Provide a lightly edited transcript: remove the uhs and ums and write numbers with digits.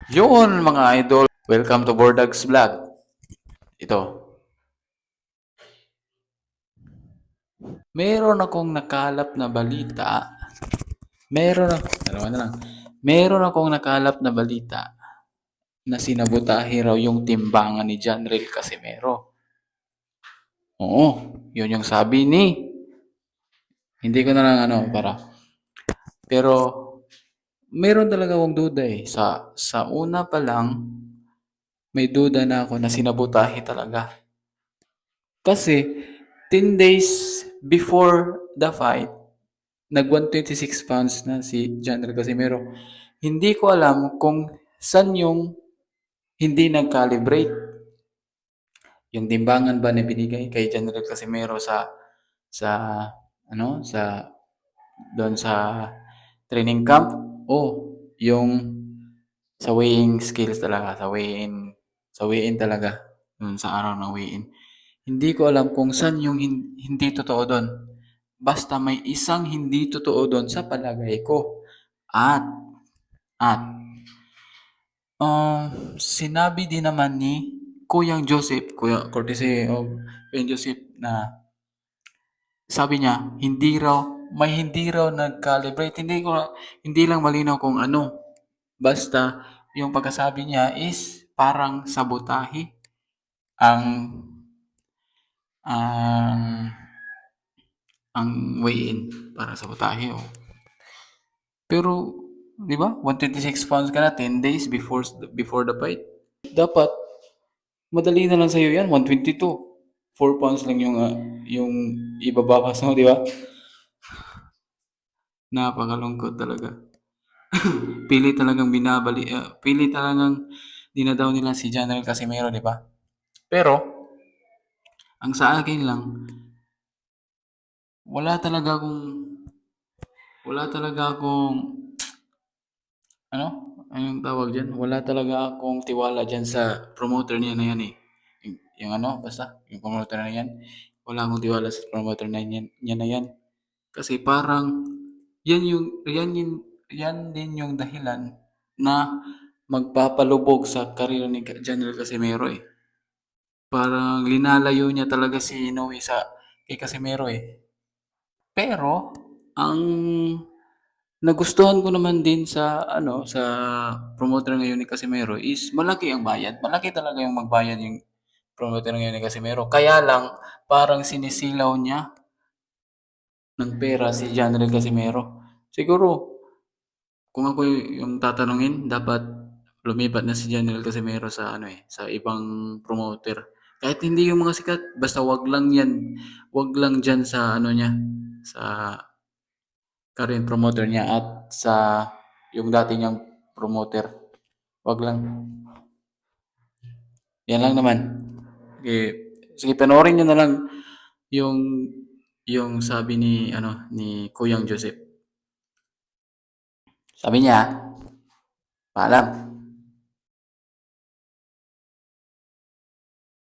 Yun mga idol, welcome to Bordags Vlog. Ito, meron akong nakalap na balita. Meron ako, dalawa na lang. Meron akong nakalap na balita na sinabotahe raw yung timbangan ni John Real Casimero. Oo, yun yung sabi ni. Hindi ko na lang pero meron talaga akong duda eh. Sa una pa lang, may duda na ako na sinabotahe talaga. Kasi 10 days before the fight, nag 126 pounds na si Janel Casimero. Hindi ko alam kung saan yung hindi nag-calibrate. Yung timbangan ba na binigay kay Janel Casimero sa sa doon sa training camp o yung sa weighing skills talaga, sa weigh-in talaga, dun sa araw ng weigh-in. Hindi ko alam kung saan yung hindi totoo doon. Basta may isang hindi totoo doon sa palagay ko. At, at, sinabi din naman ni Kuyang Joseph, Kuya Cortese of Kuyang Joseph na sabi niya, hindi raw nag-calibrate. Hindi lang malinaw kung ano. Basta, yung pagkasabi niya is parang sabotahe ang ang ang weigh-in para sabotahe. Oh. Pero, di ba? 126 pounds ka na 10 days before the fight. Dapat, madali na lang sa'yo yan, 122. 4 pounds lang yung ibabawas mo, di ba? Napakalungkot talaga. Pili talagang dinadaw nila si Janel Casimero, di ba? Pero, ang sa akin lang, wala talaga akong, wala talaga akong, ano? Anong tawag dyan? Wala talaga akong tiwala dyan sa promoter niya na yan eh. Basta, yung promoter na yan. Wala akong tiwala sa promoter na niya na yan. Kasi parang, yan din yung dahilan na magpapalubog sa karir ni General Casimero eh. Parang linalayo niya talaga si Inoue kay Casimero eh. Pero, ang nagustuhan ko naman din sa promoter ngayon ni Casimero is malaki ang bayad. Malaki talaga yung magbayad yung promoter ngayon ni Casimero. Kaya lang, parang sinisilaw niya ng pera si Janrel Casimero. Siguro, kung ako yung tatanungin, dapat lumipat na si Janrel Casimero sa ibang promoter. Kahit hindi yung mga sikat, basta wag lang diyan sa sa current promoter niya at sa yung dati niyang promoter. Wag lang. Yan lang naman. Sige, panoorin niyo na lang yung yung sabi ni Kuyang Joseph. Sabi niya, paalam.